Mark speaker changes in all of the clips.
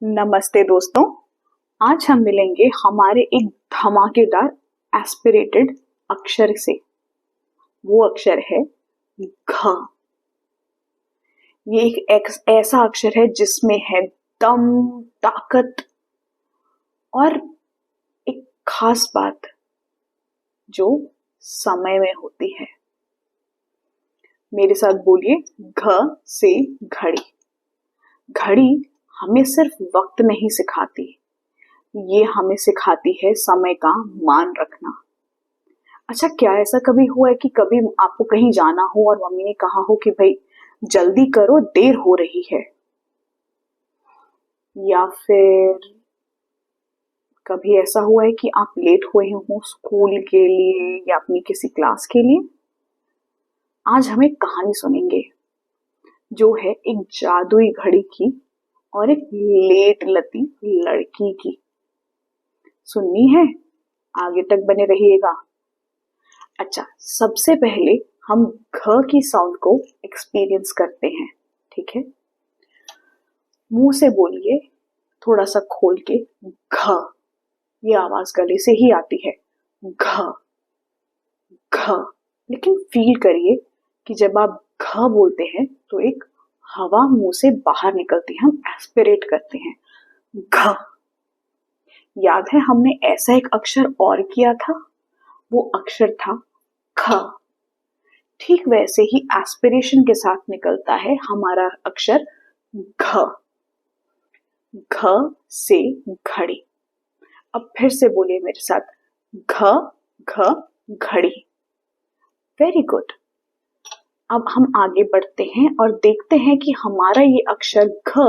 Speaker 1: नमस्ते दोस्तों। आज हम मिलेंगे हमारे एक धमाकेदार एस्पिरेटेड अक्षर से। वो अक्षर है घ। ये एक ऐसा अक्षर है जिसमें है दम, ताकत और एक खास बात जो समय में होती है। मेरे साथ बोलिए, घ से घड़ी। घड़ी हमें सिर्फ वक्त नहीं सिखाती, ये हमें सिखाती है समय का मान रखना। अच्छा, क्या ऐसा कभी हुआ है कि कभी आपको कहीं जाना हो और मम्मी ने कहा हो कि भाई जल्दी करो, देर हो रही है? या फिर कभी ऐसा हुआ है कि आप लेट हुए हो स्कूल के लिए या अपनी किसी क्लास के लिए? आज हम एक कहानी सुनेंगे जो है एक जादुई घड़ी की और एक लेट लती लड़की की। सुननी है? आगे तक बने रहिएगा। अच्छा, सबसे पहले हम घ की साउंड को एक्सपीरियंस करते हैं, ठीक है? मुंह से बोलिए, थोड़ा सा खोल के, घ। ये आवाज गले से ही आती है, घ घ। लेकिन फील करिए कि जब आप घ बोलते हैं तो एक हवा मुंह से बाहर निकलती है, हम एस्पिरेट करते हैं, घ। याद है हमने ऐसा एक अक्षर और किया था, वो अक्षर था ख। ठीक वैसे ही एस्पिरेशन के साथ निकलता है हमारा अक्षर घ। घ से घड़ी। अब फिर से बोलिए मेरे साथ, घ घ घड़ी। Very good. अब हम आगे बढ़ते हैं और देखते हैं कि हमारा ये अक्षर घ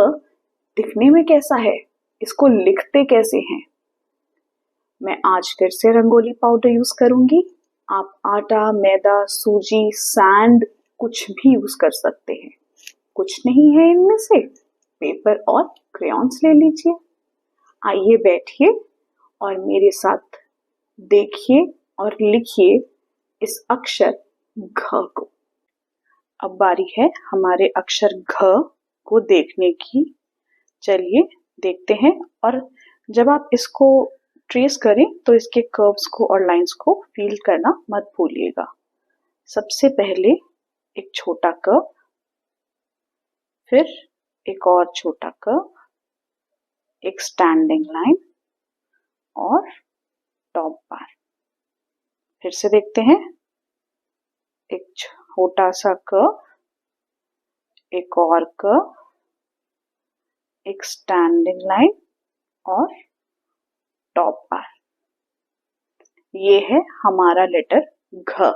Speaker 1: दिखने में कैसा है, इसको लिखते कैसे हैं। मैं आज फिर से रंगोली पाउडर यूज करूंगी। आप आटा, मैदा, सूजी, सैंड कुछ भी यूज कर सकते हैं। कुछ नहीं है इनमें से, पेपर और क्रेयॉन्स ले लीजिए। आइए बैठिए और मेरे साथ देखिए और लिखिए इस अक्षर घ को। अब बारी है हमारे अक्षर घ को देखने की। चलिए देखते हैं। और जब आप इसको ट्रेस करें तो इसके कर्व्स को और लाइंस को फील करना मत भूलिएगा। सबसे पहले एक छोटा कर्व, फिर एक और छोटा कर्व, एक स्टैंडिंग लाइन और टॉप बार। फिर से देखते हैं, एक छोटा सा कर्व, एक और कर्व, एक स्टैंडिंग लाइन और टॉप बार। ये है हमारा लेटर घ।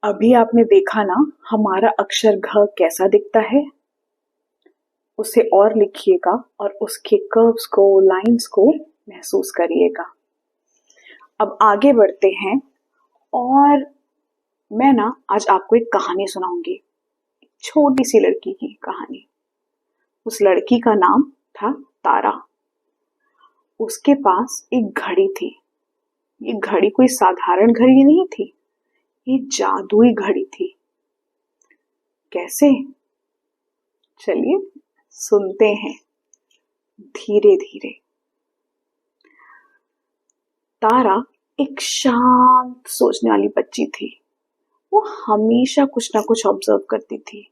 Speaker 1: अभी आपने देखा ना हमारा अक्षर घ कैसा दिखता है। उसे और लिखिएगा और उसके कर्व्स को, लाइंस को महसूस करिएगा। अब आगे बढ़ते हैं और मैं ना आज आपको एक कहानी सुनाऊंगी, छोटी सी लड़की की कहानी। उस लड़की का नाम था तारा। उसके पास एक घड़ी थी। ये घड़ी कोई साधारण घड़ी नहीं थी, ये जादुई घड़ी थी। कैसे? चलिए सुनते हैं धीरे धीरे। तारा एक शांत सोचने वाली बच्ची थी। वो हमेशा कुछ ना कुछ ऑब्जर्व करती थी।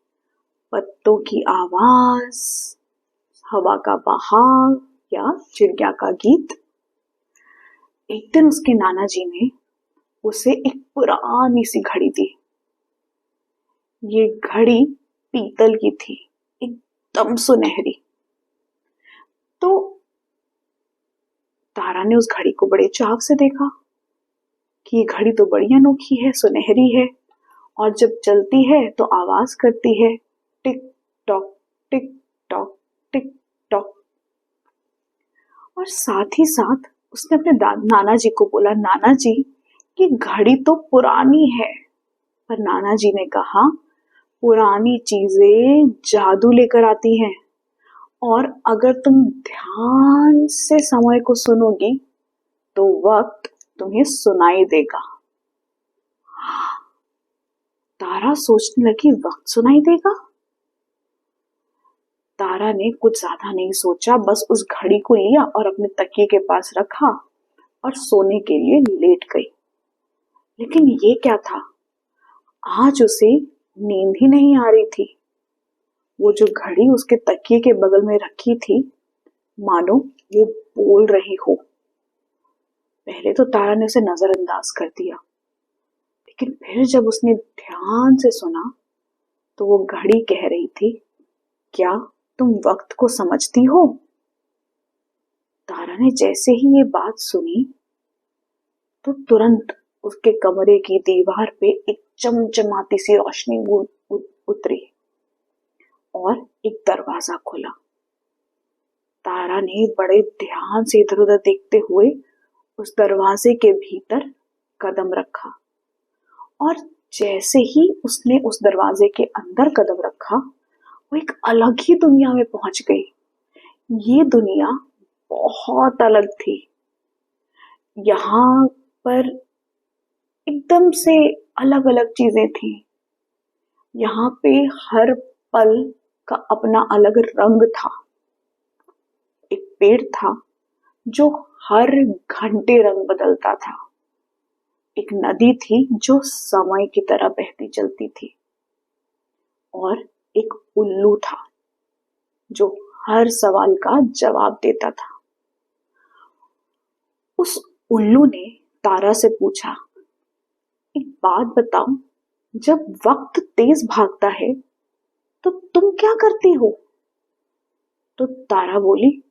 Speaker 1: पत्तों की आवाज, हवा का बहाव या चिड़िया का गीत। एक दिन उसके नाना जी ने उसे एक पुरानी सी घड़ी दी। ये घड़ी पीतल की थी, एकदम सुनहरी। तो तारा ने उस घड़ी को बड़े चाव से देखा कि ये घड़ी तो बड़ी अनोखी है, सुनहरी है और जब चलती है तो आवाज करती है, tick tock tick tock tick tock. और साथ ही साथ उसने अपने नाना जी को बोला, नाना जी ये घड़ी तो पुरानी है। पर नाना जी ने कहा, पुरानी चीजें जादू लेकर आती हैं और अगर तुम ध्यान से समय को सुनोगी तो वक्त तुम्हें सुनाई देगा। तारा सोचने लगी, वक्त सुनाई देगा? तारा ने कुछ ज्यादा नहीं सोचा, बस उस घड़ी को लिया और अपने तकिए के पास रखा और सोने के लिए लेट गई। लेकिन ये क्या था, आज उसे नींद ही नहीं आ रही थी। वो जो घड़ी उसके तकिए के बगल में रखी थी, मानो वो बोल रही हो। पहले तो तारा ने उसे नजरअंदाज कर दिया, लेकिन फिर जब उसने ध्यान से सुना तो वो घड़ी कह रही थी, क्या तुम वक्त को समझती हो? तारा ने जैसे ही ये बात सुनी तो तुरंत उसके कमरे की दीवार पे एक चमचमाती सी रोशनी उतरी और एक दरवाजा खुला। तारा ने बड़े ध्यान से इधर उधर देखते हुए उस दरवाजे के भीतर कदम रखा और जैसे ही उसने उस दरवाजे के अंदर कदम रखा, वो एक अलग ही दुनिया में पहुंच गई। ये दुनिया बहुत अलग थी। यहाँ पर एकदम से अलग अलग चीजें थी। यहाँ पे हर पल का अपना अलग रंग था। एक पेड़ था जो हर घंटे रंग बदलता था। एक नदी थी जो समय की तरह बहती चलती थी और एक उल्लू था जो हर सवाल का जवाब देता था। उस उल्लू ने तारा से पूछा, एक बात बताओ, जब वक्त तेज भागता है तो तुम क्या करती हो? तो तारा बोली,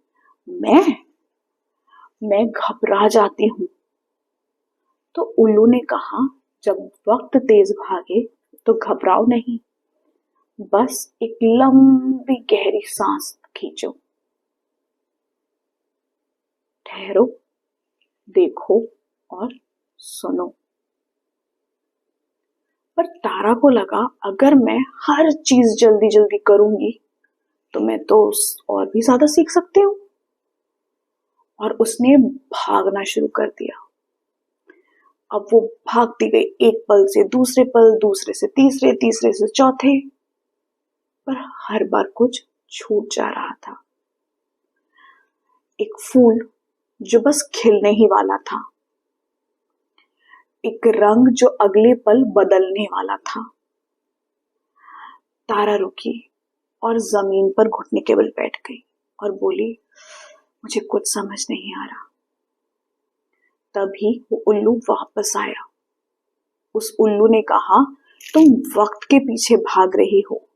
Speaker 1: मैं घबरा जाती हूँ। तो उल्लू ने कहा, जब वक्त तेज भागे तो घबराओ नहीं, बस एक लंबी गहरी सांस खींचो, ठहरो, देखो और सुनो। पर तारा को लगा, अगर मैं हर चीज जल्दी जल्दी करूंगी तो मैं तो और भी ज्यादा सीख सकती हूँ। और उसने भागना शुरू कर दिया। अब वो भागती गई, एक पल से दूसरे पल, दूसरे से तीसरे, तीसरे से चौथे, पर हर बार कुछ छूट जा रहा था। एक फूल जो बस खिलने ही वाला था, एक रंग जो अगले पल बदलने वाला था। तारा रुकी और जमीन पर घुटने के बल बैठ गई और बोली, मुझे कुछ समझ नहीं आ रहा। तभी वो उल्लू वापस आया। उस उल्लू ने कहा, तुम वक्त के पीछे भाग रही हो।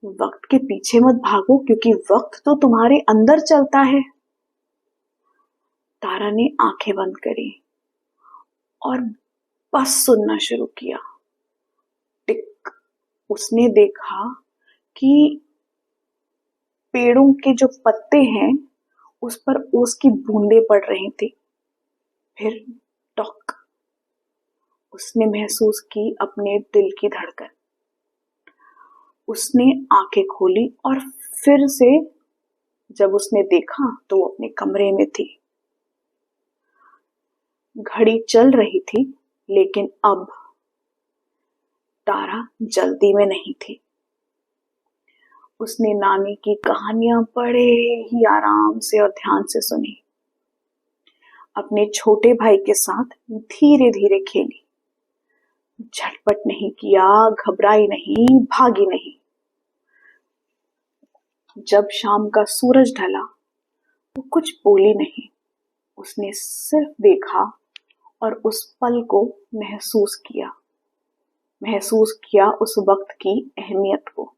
Speaker 1: वक्त के पीछे मत भागो, क्योंकि वक्त तो तुम्हारे अंदर चलता है। तारा ने आंखें बंद करी और बस सुनना शुरू किया। टिक। उसने देखा कि पेड़ों के जो पत्ते हैं उस पर ओस की बूंदें पड़ रही थी। फिर टॉक। उसने महसूस की अपने दिल की धड़कन। उसने आंखें खोली और फिर से जब उसने देखा तो वो अपने कमरे में थी। घड़ी चल रही थी, लेकिन अब तारा जल्दी में नहीं थी। उसने नानी की कहानियां बड़े ही आराम से और ध्यान से सुनी। अपने छोटे भाई के साथ धीरे धीरे खेली। झटपट नहीं किया, घबराई नहीं, भागी नहीं। जब शाम का सूरज ढला वो कुछ बोली नहीं। उसने सिर्फ देखा और उस पल को महसूस किया उस वक्त की अहमियत को।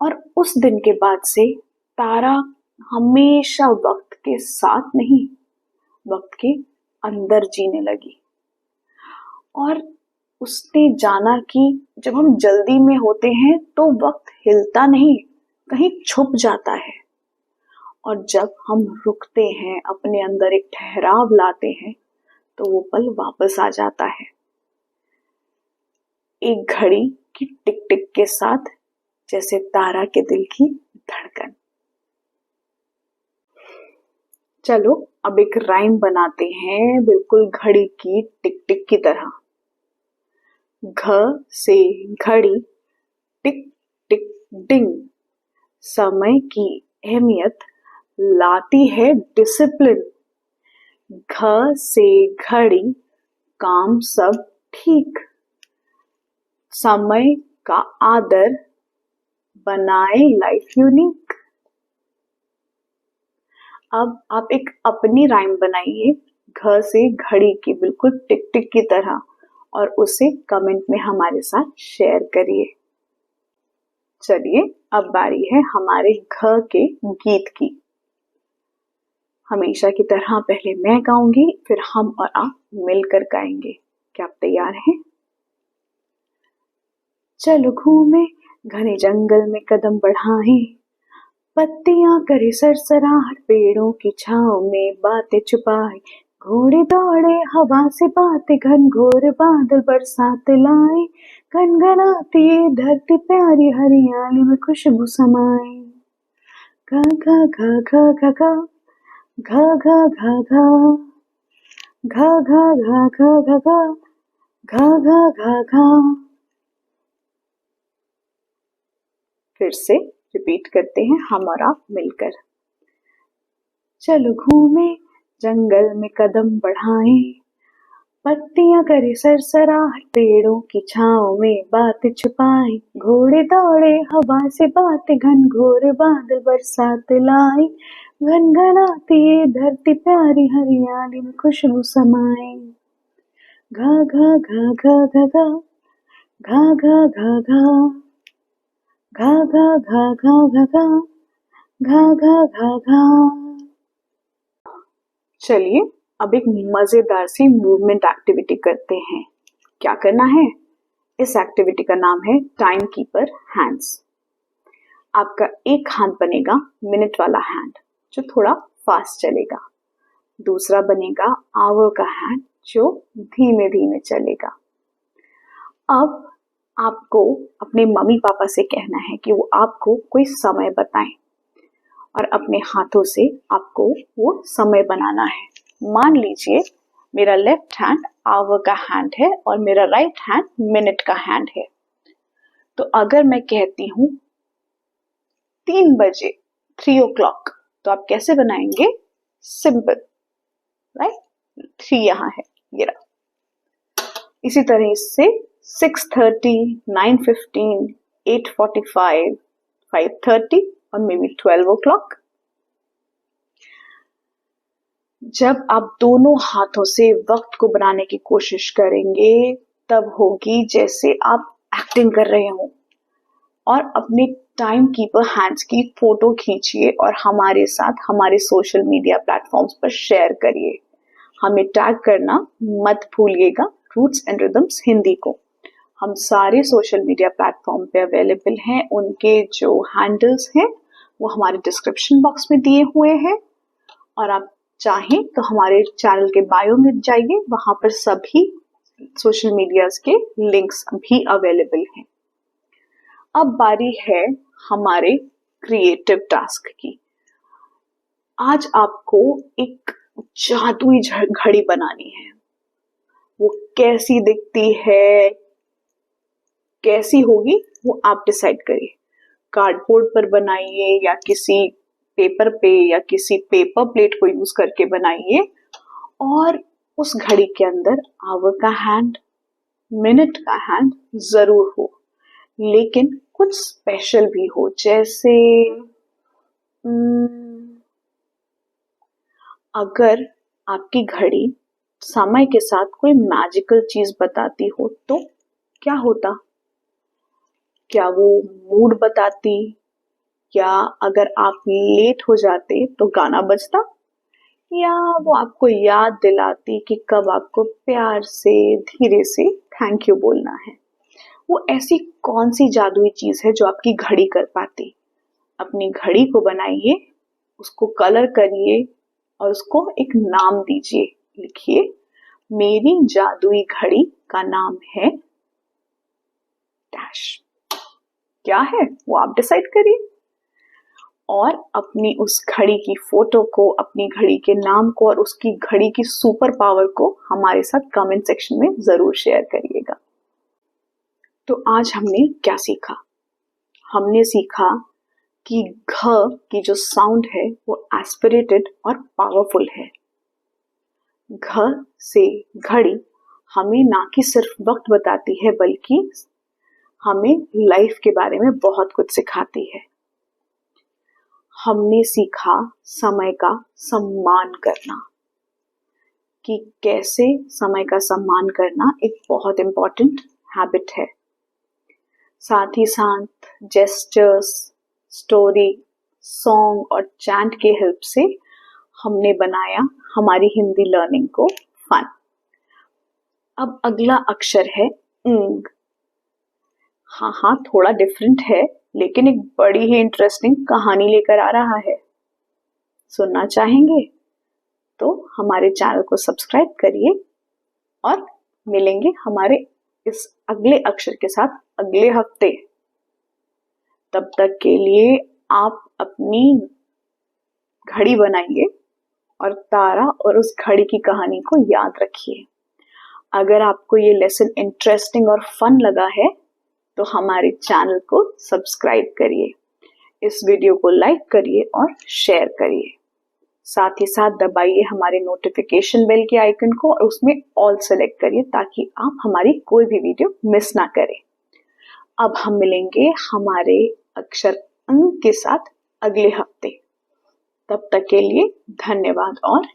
Speaker 1: और उस दिन के बाद से तारा हमेशा वक्त के साथ नहीं, वक्त के अंदर जीने लगी। और उसने जाना कि जब हम जल्दी में होते हैं तो वक्त हिलता नहीं, कहीं छुप जाता है। और जब हम रुकते हैं, अपने अंदर एक ठहराव लाते हैं, तो वो पल वापस आ जाता है, एक घड़ी की टिक टिक के साथ, जैसे तारा के दिल की धड़कन। चलो अब एक राइम बनाते हैं, बिल्कुल घड़ी की टिक टिक की तरह। घ से घड़ी, टिक टिक डिंग, समय की अहमियत लाती है डिसिप्लिन। घ से घड़ी, काम सब ठीक। समय का आदर बनाए लाइफ यूनिक। अब आप एक अपनी राइम बनाइए घ से घड़ी की, बिल्कुल टिक टिक की तरह, और उसे कमेंट में हमारे साथ शेयर करिए। चलिए अब बारी है हमारे घ के गीत की। हमेशा की तरह पहले मैं गाऊंगी, फिर हम और आप मिलकर गाएंगे। क्या आप तैयार हैं? चलो घूमे घने जंगल में कदम बढ़ाए, पत्तियां करे सरसराहट पेड़ों की छांव में बातें छुपाए। घोड़े दौड़े हवा से बातें घनघोर बादल बरसात लाए, गनगनाती ये धरती प्यारी हरियाली में खुशबू समाए। गा गा गा गा गा गा घा घा घा घा घा घा घा घा घा घा घा घा घा घा। फिर से रिपीट करते हैं हम और आप मिलकर। चलो घूमे जंगल में कदम बढ़ाए, पत्तियां करे सरसराहट पेड़ों की छांव में बातें छुपाए। घोड़े दौड़े हवा से बातें घनघोर बादल बरसात लाए, गनगनाती ये धरती प्यारी हरियाली में खुशबू समाए। घा घा घा घा घा घा घा घा घा घा घा घा घा घा घा घा घा घा घा। चलिए अब एक मजेदार सी मूवमेंट एक्टिविटी करते हैं। क्या करना है? इस एक्टिविटी का नाम है टाइम कीपर हैंड्स। आपका एक हाथ बनेगा मिनट वाला हैंड जो थोड़ा फास्ट चलेगा, दूसरा बनेगा आवर का हैंड जो धीमे धीमे चलेगा। अब आपको अपने मम्मी पापा से कहना है कि वो आपको कोई समय बताएं और अपने हाथों से आपको वो समय बनाना है। मान लीजिए मेरा लेफ्ट हैंड आवर का हैंड है और मेरा राइट हैंड मिनट का हैंड है। तो अगर मैं कहती हूं 3 बजे, 3 o'clock, तो आप कैसे बनाएंगे? Simple, right? 3 यहां है, ये रहा। इसी तरह से 6:30, 9:15, 8:45, 5:30 और मे बी 12 o'clock। जब आप दोनों हाथों से वक्त को बनाने की कोशिश करेंगे तब होगी जैसे आप एक्टिंग कर रहे हो। और अपने टाइम कीपर हैंड्स की फोटो खींचिए और हमारे साथ हमारे सोशल मीडिया प्लेटफॉर्म्स पर शेयर करिए। हमें टैग करना मत भूलिएगा, रूट्स एंड रिदम्स हिंदी को। हम सारे सोशल मीडिया प्लेटफॉर्म पे अवेलेबल हैं। उनके जो हैंडल्स हैं वो हमारे डिस्क्रिप्शन बॉक्स में दिए हुए हैं, और आप चाहें तो हमारे चैनल के बायो में जाइए, वहां पर सभी सोशल मीडियाज के लिंक्स भी अवेलेबल हैं। अब बारी है हमारे क्रिएटिव टास्क की। आज आपको एक जादुई घड़ी बनानी है। वो कैसी दिखती है, कैसी होगी, वो आप डिसाइड करिए। कार्डबोर्ड पर बनाइए या किसी पेपर पे या किसी पेपर प्लेट को यूज करके बनाइए, और उस घड़ी के अंदर आवर का हैंड, मिनट का हैंड जरूर हो, लेकिन कुछ स्पेशल भी हो। जैसे अगर आपकी घड़ी समय के साथ कोई मैजिकल चीज बताती हो तो क्या होता? क्या वो मूड बताती, या अगर आप लेट हो जाते तो गाना बजता, या वो आपको याद दिलाती कि कब आपको प्यार से धीरे से थैंक यू बोलना है? वो ऐसी कौन सी जादुई चीज है जो आपकी घड़ी कर पाती? अपनी घड़ी को बनाइए, उसको कलर करिए और उसको एक नाम दीजिए। लिखिए मेरी जादुई घड़ी का नाम है डैश। क्या है वो आप डिसाइड करिए, और अपनी उस घड़ी की फोटो को, अपनी घड़ी के नाम को और उसकी घड़ी की सुपर पावर को हमारे साथ कमेंट सेक्शन में जरूर शेयर करिएगा। तो आज हमने क्या सीखा? हमने सीखा कि घ की जो साउंड है वो एस्पिरेटेड और पावरफुल है। घ से घड़ी हमें ना कि सिर्फ वक्त बताती है बल्कि हमें लाइफ के बारे में बहुत कुछ सिखाती है। हमने सीखा समय का सम्मान करना, कि कैसे समय का सम्मान करना एक बहुत इम्पोर्टेंट हैबिट है। साथ ही साथ जेस्चर्स, स्टोरी, सॉन्ग और चैंट के हेल्प से हमने बनाया हमारी हिंदी लर्निंग को फन। अब अगला अक्षर है इंग। हाँ, थोड़ा डिफरेंट है लेकिन एक बड़ी ही इंटरेस्टिंग कहानी लेकर आ रहा है। सुनना चाहेंगे तो हमारे चैनल को सब्सक्राइब करिए और मिलेंगे हमारे इस अगले अक्षर के साथ अगले हफ्ते। तब तक के लिए आप अपनी घड़ी बनाइए और तारा और उस घड़ी की कहानी को याद रखिए। अगर आपको ये लेसन इंटरेस्टिंग और फन लगा है तो हमारे चैनल को सब्सक्राइब करिए, इस वीडियो को लाइक करिए और शेयर करिए। साथ ही साथ दबाइए हमारे नोटिफिकेशन बेल के आइकन को और उसमें ऑल सेलेक्ट करिए ताकि आप हमारी कोई भी वीडियो मिस ना करें। अब हम मिलेंगे हमारे अक्षर अंग के साथ अगले हफ्ते। तब तक के लिए धन्यवाद और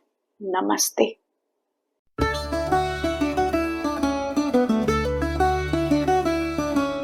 Speaker 1: नमस्ते।